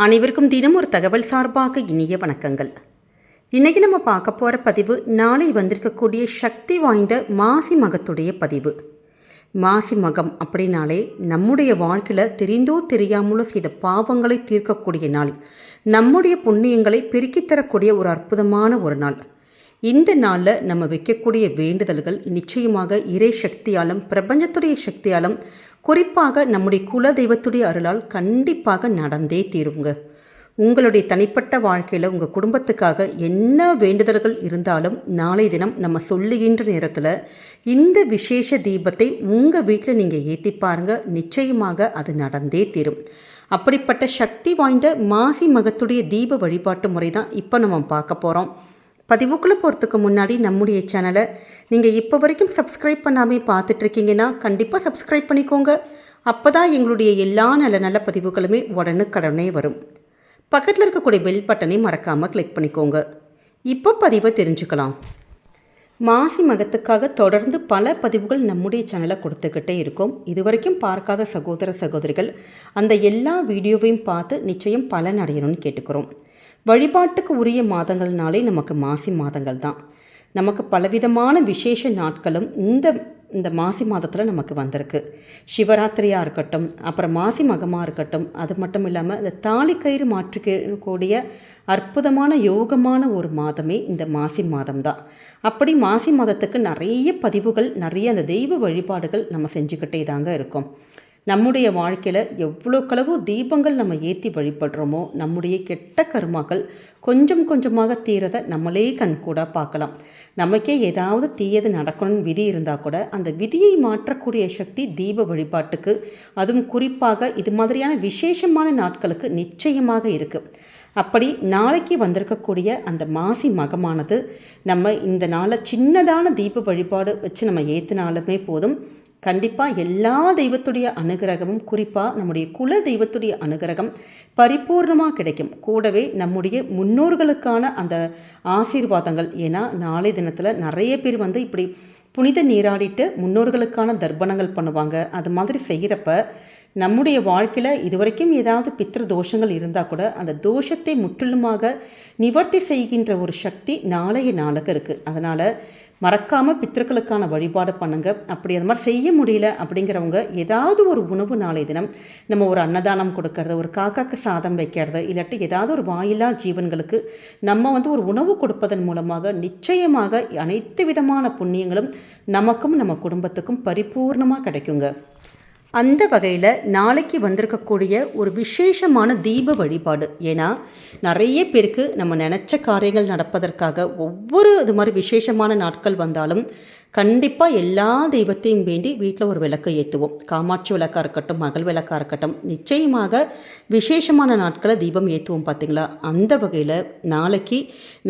அனைவருக்கும் தினம் ஒரு தகவல் சார்பாக இனிய வணக்கங்கள். இன்றைக்கி நம்ம பார்க்க போகிற பதிவு நாளை வந்திருக்கக்கூடிய சக்தி வாய்ந்த மாசி மகத்துடைய பதிவு. மாசி மகம் அப்படின்னாலே நம்முடைய வாழ்க்கையில் தெரிந்தோ தெரியாமலோ செய்த பாவங்களை தீர்க்கக்கூடிய நாள், நம்முடைய புண்ணியங்களை பெருக்கித் தரக்கூடிய ஒரு அற்புதமான ஒரு நாள். இந்த நாளில் நம்ம வைக்கக்கூடிய வேண்டுதல்கள் நிச்சயமாக இறை சக்தியாலும் பிரபஞ்சத்துடைய சக்தியாலும் குறிப்பாக நம்முடைய குல தெய்வத்துடைய அருளால் கண்டிப்பாக நடந்தே தீருங்க. உங்களுடைய தனிப்பட்ட வாழ்க்கையில் உங்கள் குடும்பத்துக்காக என்ன வேண்டுதல்கள் இருந்தாலும் நாளை தினம் நம்ம சொல்லுகின்ற நேரத்தில் இந்த விசேஷ தீபத்தை உங்கள் வீட்டில் நீங்கள் ஏற்றி பாருங்கள், நிச்சயமாக அது நடந்தே தீரும். அப்படிப்பட்ட சக்தி வாய்ந்த மாசி மகத்துடைய தீப வழிபாட்டு முறை தான் இப்போ நம்ம பார்க்க போகிறோம். பதிவுக்குள்ளே போகிறதுக்கு முன்னாடி நம்முடைய சேனலை நீங்கள் இப்போ வரைக்கும் சப்ஸ்கிரைப் பண்ணாமல் பார்த்துட்ருக்கீங்கன்னா கண்டிப்பாக சப்ஸ்கிரைப் பண்ணிக்கோங்க. அப்போ தான் எங்களுடைய எல்லா நல்ல பதிவுகளுமே உடனுக்குடனே வரும். பக்கத்தில் இருக்கக்கூடிய பெல் பட்டனை மறக்காமல் கிளிக் பண்ணிக்கோங்க. இப்போ பதிவை தெரிஞ்சுக்கலாம். மாசி மகத்துக்காக தொடர்ந்து பல பதிவுகள் நம்முடைய சேனலை கொடுத்துக்கிட்டே இருக்கோம். இதுவரைக்கும் பார்க்காத சகோதர சகோதரிகள் அந்த எல்லா வீடியோவையும் பார்த்து நிச்சயம் பலன் அடையணும்னு கேட்டுக்கிறோம். வழிபாட்டுக்கு உரிய மாதங்கள்னாலே நமக்கு மாசி மாதங்கள் தான். நமக்கு பலவிதமான விசேஷ நாட்களும் இந்த மாசி மாதத்தில் நமக்கு வந்திருக்கு. சிவராத்திரியாக இருக்கட்டும், அப்புறம் மாசி மகமாக இருக்கட்டும், அது மட்டும் இல்லாமல் இந்த தாலிக்கயிறு மாற்றிக்கக்கூடிய அற்புதமான யோகமான ஒரு மாதமே இந்த மாசி மாதம் தான். அப்படி மாசி மாதத்துக்கு நிறைய பதிவுகள், நிறைய அந்த தெய்வ வழிபாடுகள் நம்ம செஞ்சுக்கிட்டே தாங்க இருக்கோம். நம்முடைய வாழ்க்கையில் எவ்வளோக்களவோ தீபங்கள் நம்ம ஏற்றி வழிபடுறோமோ நம்முடைய கெட்ட கர்மாக்கள் கொஞ்சம் கொஞ்சமாக தீரதை நம்மளே கண்கூட பார்க்கலாம். நமக்கே ஏதாவது தீயது நடக்கணும்னு விதி இருந்தால் கூட அந்த விதியை மாற்றக்கூடிய சக்தி தீப வழிபாட்டுக்கு, அதுவும் குறிப்பாக இது மாதிரியான விசேஷமான நாட்களுக்கு நிச்சயமாக இருக்குது. அப்படி நாளைக்கு வந்திருக்கக்கூடிய அந்த மாசி மகமானது நம்ம இந்த நாளை சின்னதான தீப வழிபாடு வச்சு நம்ம ஏற்றினாலுமே போதும், கண்டிப்பாக எல்லா தெய்வத்துடைய அனுகிரகமும், குறிப்பாக நம்முடைய குல தெய்வத்துடைய அனுகிரகம் பரிபூர்ணமாக கிடைக்கும். கூடவே நம்முடைய முன்னோர்களுக்கான அந்த ஆசீர்வாதங்கள், ஏன்னா நாளை தினத்தில் நிறைய பேர் இப்படி புனித நீராடிட்டு முன்னோர்களுக்கான தர்ப்பணங்கள் பண்ணுவாங்க. அது மாதிரி செய்கிறப்ப நம்முடைய வாழ்க்கையில் இதுவரைக்கும் ஏதாவது பித்ரு தோஷங்கள் இருந்தால் கூட அந்த தோஷத்தை முற்றிலுமாக நிவர்த்தி செய்கின்ற ஒரு சக்தி நாளைய நாளுக்கு இருக்குது. அதனால் மறக்காமல் பித்திருக்களுக்கான வழிபாடு பண்ணுங்கள். அப்படி அது மாதிரி செய்ய முடியல அப்படிங்கிறவங்க ஏதாவது ஒரு உணவு நாளை தினம் நம்ம ஒரு அன்னதானம் கொடுக்கறது, ஒரு காக்காக்கு சாதம் வைக்கிறது, இல்லாட்டி ஏதாவது ஒரு வாயிலா ஜீவன்களுக்கு நம்ம ஒரு உணவு கொடுப்பதன் மூலமாக நிச்சயமாக அனைத்து விதமான புண்ணியங்களும் நமக்கும் நம்ம குடும்பத்துக்கும் பரிபூர்ணமாக கிடைக்குங்க. அந்த வகையில் நாளைக்கு வந்திருக்கக்கூடிய ஒரு விசேஷமான தீப வழிபாடு, ஏன்னா நிறைய பேருக்கு நம்ம நினச்ச காரியங்கள் நடப்பதற்காக ஒவ்வொரு இது மாதிரி விசேஷமான நாட்கள் வந்தாலும் கண்டிப்பாக எல்லா தெய்வத்தையும் வேண்டி வீட்டில் ஒரு விளக்கை ஏற்றுவோம். காமாட்சி விளக்காக இருக்கட்டும், மகள் விளக்காக இருக்கட்டும், நிச்சயமாக விசேஷமான நாட்களை தீபம் ஏற்றுவோம். பார்த்திங்களா, அந்த வகையில் நாளைக்கு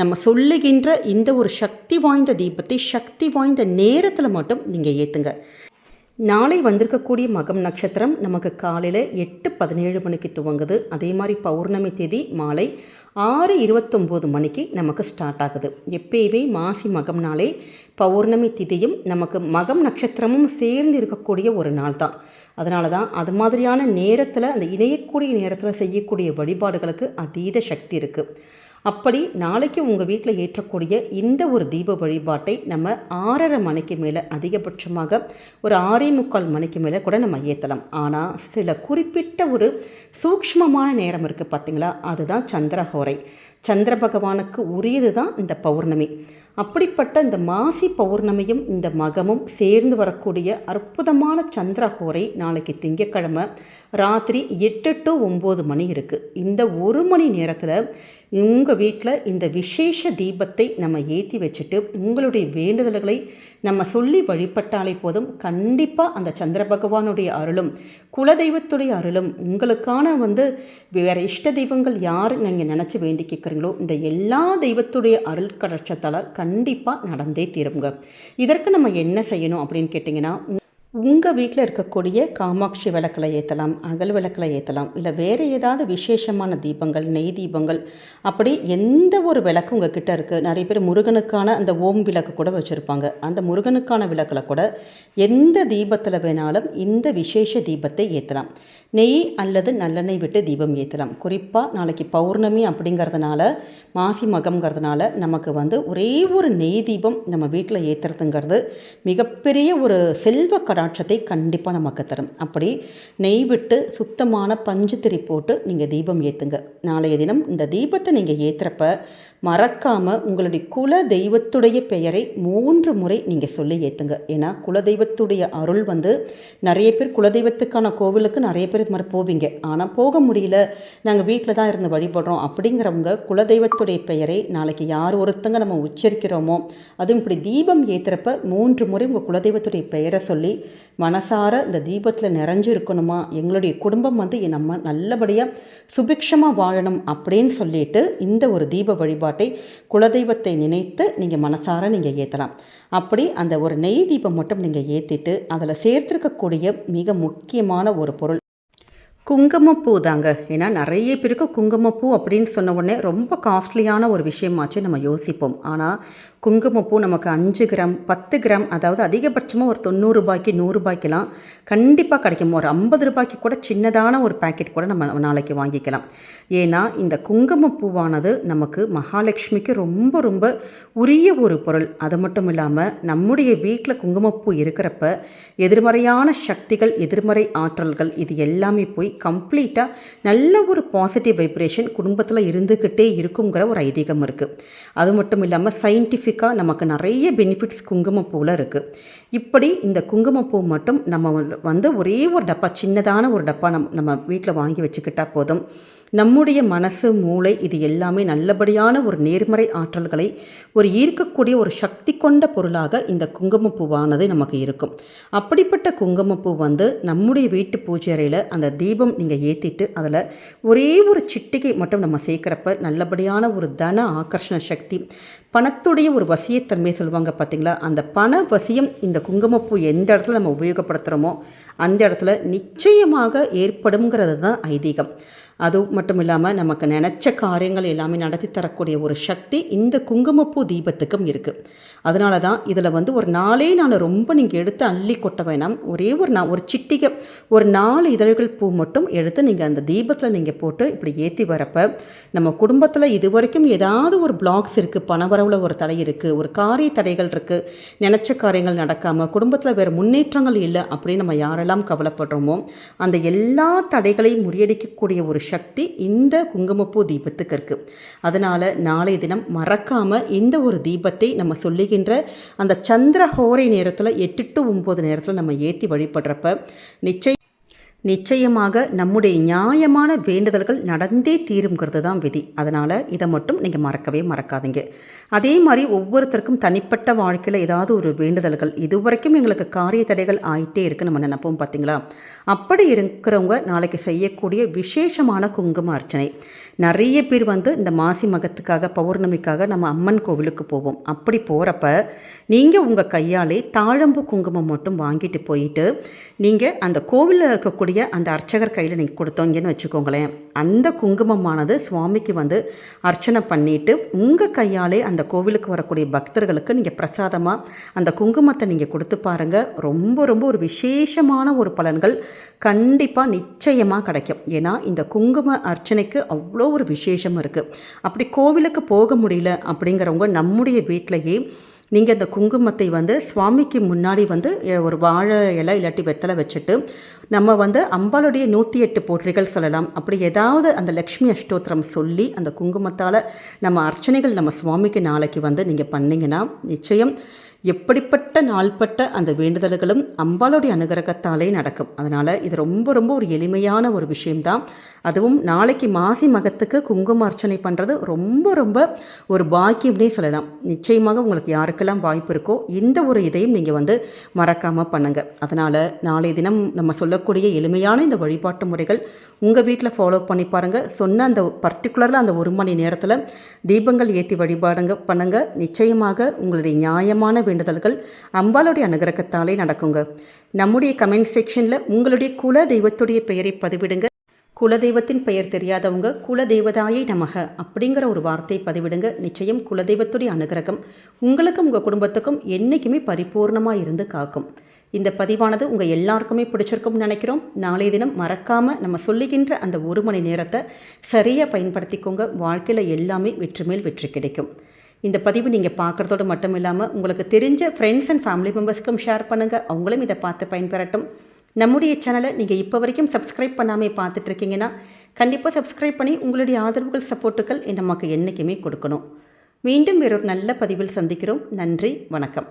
நம்ம சொல்லுகின்ற இந்த ஒரு சக்தி வாய்ந்த தீபத்தை சக்தி வாய்ந்த நேரத்தில் மட்டும் நீங்கள் ஏற்றுங்க. நாளை வந்திருக்கக்கூடிய மகம் நட்சத்திரம் நமக்கு காலையில் 8:17 மணிக்கு துவங்குது. அதே மாதிரி பௌர்ணமி தேதி மாலை 6:29 மணிக்கு நமக்கு ஸ்டார்ட் ஆகுது. எப்பயுமே மாசி மகம் நாளே பௌர்ணமி திதியும் நமக்கு மகம் நட்சத்திரமும் சேர்ந்து இருக்கக்கூடிய ஒரு நாள் தான். அதனால தான் அது மாதிரியான நேரத்தில், அந்த இணையக்கூடிய நேரத்தில் செய்யக்கூடிய வழிபாடுகளுக்கு அதீத சக்தி இருக்குது. அப்படி நாளைக்கு உங்கள் வீட்டில் ஏற்றக்கூடிய இந்த ஒரு தீப வழிபாட்டை நம்ம 6:30 மணிக்கு மேலே, அதிகபட்சமாக ஒரு 6:45 மணிக்கு மேலே கூட நம்ம ஏற்றலாம். ஆனால் சில குறிப்பிட்ட ஒரு சூக்ஷ்மமான நேரம் இருக்குது பார்த்திங்களா, அதுதான் சந்திரஹோரை. சந்திர பகவானுக்கு உரியது தான் இந்த பௌர்ணமி. அப்படிப்பட்ட இந்த மாசி பௌர்ணமியும் இந்த மகமும் சேர்ந்து வரக்கூடிய அற்புதமான சந்திரஹோரை நாளைக்கு திங்கட்கிழமை ராத்திரி 8 to 9 மணி இருக்குது. இந்த 1 மணி நேரத்தில் உங்கள் வீட்டில் இந்த விசேஷ தீபத்தை நம்ம ஏற்றி வச்சுட்டு உங்களுடைய வேண்டுதல்களை நம்ம சொல்லி வழிபட்டாலே போதும், கண்டிப்பாக அந்த சந்திர பகவானுடைய அருளும் குலதெய்வத்துடைய அருளும் உங்களுக்கான வேறு இஷ்ட தெய்வங்கள் யார் நீங்கள் நினச்சி வேண்டி கேட்குறீங்களோ இந்த எல்லா தெய்வத்துடைய அருள் கடாட்சத்தால் கண்டிப்பாக நடந்தே தீருங்க. இதற்கு நம்ம என்ன செய்யணும் அப்படின்னு கேட்டிங்கன்னா, உங்கள் வீட்டில் இருக்கக்கூடிய காமாட்சி விளக்கில் ஏற்றலாம், அகல் விளக்கில் ஏற்றலாம், இல்லை வேறு ஏதாவது விசேஷமான தீபங்கள், நெய் தீபங்கள், அப்படி எந்த ஒரு விளக்கு உங்கள் கிட்டே இருக்குது. நிறைய பேர் முருகனுக்கான அந்த ஓம் விளக்கு கூட வச்சுருப்பாங்க. அந்த முருகனுக்கான விளக்கில் கூட எந்த தீபத்தில் வேணாலும் இந்த விசேஷ தீபத்தை ஏற்றலாம். நெய் அல்லது நல்லெண்ணெய் விட்டு தீபம் ஏற்றலாம். குறிப்பாக நாளைக்கு பௌர்ணமி அப்படிங்கிறதுனால, மாசி மகம்ங்கிறதுனால நமக்கு ஒரே ஒரு நெய் தீபம் நம்ம வீட்டில் ஏற்றுறதுங்கிறது மிகப்பெரிய ஒரு செல்வ கடாட்சத்தை கண்டிப்பாக நமக்கு தரும். அப்படி நெய் விட்டு சுத்தமான பஞ்சு திரி போட்டு நீங்கள் தீபம் ஏற்றுங்க. நாளைய தினம் இந்த தீபத்தை நீங்கள் ஏற்றுறப்ப மறக்காமல் உங்களுடைய குல தெய்வத்துடைய பெயரை 3 முறை நீங்கள் சொல்லி ஏற்றுங்க. ஏன்னா குலதெய்வத்துடைய அருள் நிறைய பேர் குலதெய்வத்துக்கான கோவிலுக்கு நிறைய பேர் இது மாதிரி போவீங்க. ஆனால் போக முடியல, நாங்கள் வீட்டில் தான் இருந்து வழிபடுறோம் அப்படிங்கிறவங்க குலதெய்வத்துடைய பெயரை நாளைக்கு யார் ஒருத்தங்க நம்ம உச்சரிக்கிறோமோ, அதுவும் இப்படி தீபம் ஏற்றுறப்ப 3 முறை உங்கள் குலதெய்வத்துடைய பெயரை சொல்லி மனசார இந்த தீபத்தில் நிறைஞ்சு இருக்கணுமா, எங்களுடைய குடும்பம் நம்ம நல்லபடியாக சுபிக்ஷமாக வாழணும் அப்படின்னு சொல்லிட்டு இந்த ஒரு தீப வழிபாட்டை குலதெய்வத்தை நினைத்து நீங்கள் மனசார நீங்கள் ஏற்றலாம். அப்படி அந்த ஒரு நெய் தீபம் மட்டும் நீங்கள் ஏற்றிட்டு அதில் சேர்த்துருக்கக்கூடிய மிக முக்கியமான ஒரு பொருள் குங்குமப்பூ தாங்க. ஏன்னா நிறைய பேருக்கு குங்குமப்பூ அப்படின்னு சொன்ன உடனே ரொம்ப காஸ்ட்லியான ஒரு விஷயமாச்சு நம்ம யோசிப்போம். ஆனால் குங்குமப்பூ நமக்கு 5 கிராம் 10 கிராம், அதாவது அதிகபட்சமாக ஒரு 90 ரூபாய்க்கு 100 ரூபாய்க்கெலாம் கண்டிப்பாக கிடைக்கும். ஒரு 50 ரூபாய்க்கு கூட சின்னதான ஒரு பேக்கெட் கூட நம்ம நாளைக்கு வாங்கிக்கலாம். ஏன்னா இந்த குங்குமப்பூவானது நமக்கு மகாலட்சுமிக்கு ரொம்ப ரொம்ப உரிய ஒரு பொருள். அது மட்டும் இல்லாமல் நம்முடைய வீட்டில் குங்குமப்பூ இருக்கிறப்ப எதிர்மறையான சக்திகள், எதிர்மறை ஆற்றல்கள் இது எல்லாமே போய் கம்ப்ளீட்டாக நல்ல ஒரு பாசிட்டிவ் வைப்ரேஷன் குடும்பத்தில் இருந்துக்கிட்டே இருக்குங்கிற ஒரு ஐதீகம் இருக்குது. அது மட்டும் இல்லாமல் சயின்டிஃபிக்காக நமக்கு நிறைய பெனிஃபிட்ஸ் குங்குமப்பூவில் இருக்குது. இப்படி இந்த குங்குமப்பூ மட்டும் நம்ம ஒரே ஒரு டப்பா, சின்னதான ஒரு டப்பா நம்ம வீட்டில் வாங்கி வச்சுக்கிட்டால் போதும். நம்முடைய மனசு, மூளை இது எல்லாமே நல்லபடியான ஒரு நேர்மறை ஆற்றல்களை ஒரு ஈர்க்கக்கூடிய ஒரு சக்தி கொண்ட பொருளாக இந்த குங்குமப்பூவானது நமக்கு இருக்கும். அப்படிப்பட்ட குங்குமப்பூ நம்முடைய வீட்டு பூஜை அறையில் அந்த தீபம் நீங்கள் ஏற்றிட்டு அதில் ஒரே ஒரு சிட்டிகை மட்டும் நம்ம சேர்க்குறப்ப நல்லபடியான ஒரு தன ஆகர்ஷண சக்தி, பணத்துடைய ஒரு வசியத்தன்மை சொல்லுவாங்க பார்த்தீங்களா, அந்த பண வசியம் இந்த குங்குமப்பூ எந்த இடத்துல நம்ம உபயோகப்படுத்துகிறோமோ அந்த இடத்துல நிச்சயமாக ஏற்படுங்கிறது தான் ஐதீகம். அது மட்டும் இல்லாமல் நமக்கு நினச்ச காரியங்கள் எல்லாமே நடத்தி தரக்கூடிய ஒரு சக்தி இந்த குங்குமப்பூ தீபத்துக்கும் இருக்குது. அதனால தான் இதில் ஒரு 4 ரொம்ப நீங்கள் எடுத்து அள்ளி கொட்ட வேணாம். ஒரே ஒரு சிட்டிகை, ஒரு 4 இதழ்கள் பூ மட்டும் எடுத்து நீங்கள் அந்த தீபத்தில் நீங்கள் போட்டு இப்படி ஏற்றி வரப்போ நம்ம குடும்பத்தில் இது வரைக்கும் ஏதாவது ஒரு பிளாக்ஸ் இருக்குது, பணவரவில் ஒரு தடை இருக்குது, ஒரு காரிய தடைகள் இருக்குது, நினச்ச காரியங்கள் நடக்காமல் குடும்பத்தில் வேறு முன்னேற்றங்கள் இல்லை அப்படின்னு நம்ம யாரெல்லாம் கவலைப்படுறோமோ அந்த எல்லா தடைகளையும் முறியடிக்கக்கூடிய ஒரு சக்தி இந்த குங்குமப்பூ தீபத்துக்கு இருக்குது. அதனால் நாளைய தினம் மறக்காமல் இந்த ஒரு தீபத்தை நம்ம சொல்லுகின்ற அந்த சந்திரஹோரை நேரத்தில் 8 to 9 நேரத்தில் நம்ம ஏற்றி வழிபடுறப்ப நிச்சயமாக நம்முடைய நியாயமான வேண்டுதல்கள் நடந்தே தீருங்கிறது தான் விதி. அதனால் இதை மட்டும் நீங்கள் மறக்கவே மறக்காதீங்க. அதே மாதிரி ஒவ்வொருத்தருக்கும் தனிப்பட்ட வாழ்க்கையில் ஏதாவது ஒரு வேண்டுதல்கள், இதுவரைக்கும் எங்களுக்கு காரிய தடைகள் ஆகிட்டே இருக்குன்னு நம்ம நினைப்போம் பார்த்தீங்களா, அப்படி இருக்கிறவங்க நாளைக்கு செய்யக்கூடிய விசேஷமான குங்கும அர்ச்சனை. நிறைய பேர் இந்த மாசி மகத்துக்காக, பௌர்ணமிக்காக நம்ம அம்மன் கோவிலுக்கு போவோம். அப்படி போகிறப்ப நீங்கள் உங்கள் கையாலே தாழம்பு குங்குமம் மட்டும் வாங்கிட்டு போயிட்டு நீங்கள் அந்த கோவிலில் இருக்கக்கூடிய அந்த அர்ச்சகர் கையில் நீங்கள் கொடுத்தோங்கன்னு வச்சுக்கோங்களேன். அந்த குங்குமமானது சுவாமிக்கு அர்ச்சனை பண்ணிவிட்டு உங்கள் கையாலே அந்த கோவிலுக்கு வரக்கூடிய பக்தர்களுக்கு நீங்கள் பிரசாதமாக அந்த குங்குமத்தை நீங்கள் கொடுத்து பாருங்கள். ரொம்ப ரொம்ப ஒரு விசேஷமான ஒரு பலன்கள் கண்டிப்பாக நிச்சயமாக கிடைக்கும். ஏன்னா இந்த குங்கும அர்ச்சனைக்கு அவ்வளோ ஒரு விசேஷம் இருக்குது. அப்படி கோவிலுக்கு போக முடியல அப்படிங்கிறவங்க நம்முடைய வீட்டிலையே நீங்கள் அந்த குங்குமத்தை சுவாமிக்கு முன்னாடி ஒரு வாழை இலை இல்லாட்டி வெத்தலை வச்சுட்டு நம்ம அம்பாளுடைய 108 போற்றிகள் சொல்லலாம். அப்படி ஏதாவது அந்த லக்ஷ்மி அஷ்டோத்திரம் சொல்லி அந்த குங்குமத்தால் நம்ம அர்ச்சனைகள் நம்ம சுவாமிக்கு நாளைக்கு நீங்கள் பண்ணிங்கன்னா நிச்சயம் எப்படிப்பட்ட நாள்பட்ட அந்த வேண்டுதல்களும் அம்பாளுடைய அனுகிரகத்தாலே நடக்கும். அதனால் இது ரொம்ப ரொம்ப ஒரு எளிமையான ஒரு விஷயம்தான். அதுவும் நாளைக்கு மாசி மகத்துக்கு குங்கும அர்ச்சனை பண்ணுறது ரொம்ப ரொம்ப ஒரு பாக்கியம்னே சொல்லலாம். நிச்சயமாக உங்களுக்கு யாருக்கெல்லாம் வாய்ப்பு இருக்கோ இந்த ஒரு இதையும் நீங்கள் மறக்காமல் பண்ணுங்கள். அதனால் நாளைய தினம் நம்ம சொல்லக்கூடிய எளிமையான இந்த வழிபாட்டு முறைகள் உங்கள் வீட்டில் ஃபாலோ பண்ணி பாருங்கள். சொன்ன அந்த பர்டிகுலரில் அந்த 1 மணி நேரத்தில் தீபங்கள் ஏற்றி வழிபாடுங்க பண்ணுங்கள். நிச்சயமாக உங்களுடைய நியாயமான வேண்டுதல்கள் அம்பாளுடைய அனுகிரகத்தாலே நடக்குங்க. நம்முடைய கமெண்ட் செக்ஷனில் உங்களுடைய குல தெய்வத்துடைய பெயரை பதிவிடுங்க. குலதெய்வத்தின் பெயர் தெரியாதவங்க குலதெய்வதாயை நமக அப்படிங்கிற ஒரு வார்த்தையை பதிவிடுங்க. நிச்சயம் குலதெய்வத்துடைய அனுகிரகம் உங்களுக்கும் உங்கள் குடும்பத்துக்கும் என்றைக்குமே பரிபூர்ணமாக இருந்து காக்கும். இந்த பதிவானது உங்கள் எல்லாருக்குமே பிடிச்சிருக்கும்னு நினைக்கிறோம். நாளைய தினம் மறக்காமல் நம்ம சொல்லுகின்ற அந்த 1 மணி நேரத்தை சரியாக பயன்படுத்திக்கோங்க. வாழ்க்கையில் எல்லாமே வெற்றி மேல் வெற்றி கிடைக்கும். இந்த பதிவு நீங்கள் பார்க்குறதோடு மட்டும் இல்லாமல் உங்களுக்கு தெரிஞ்ச ஃப்ரெண்ட்ஸ் அண்ட் ஃபேமிலி மெம்பர்ஸ்க்கும் ஷேர் பண்ணுங்கள். அவங்களும் இதை பார்த்து பயன்பெறட்டும். நம்முடைய சேனலை நீங்கள் இப்போ வரைக்கும் சப்ஸ்கிரைப் பண்ணாமல் பார்த்துட்ருக்கீங்கன்னா கண்டிப்பாக சப்ஸ்கிரைப் பண்ணி உங்களுடைய ஆதரவுகள் சப்போர்ட்டுகள் நமக்கு என்றைக்குமே கொடுக்கணும். மீண்டும் வேறொரு நல்ல பதிவில் சந்திக்கிறோம். நன்றி, வணக்கம்.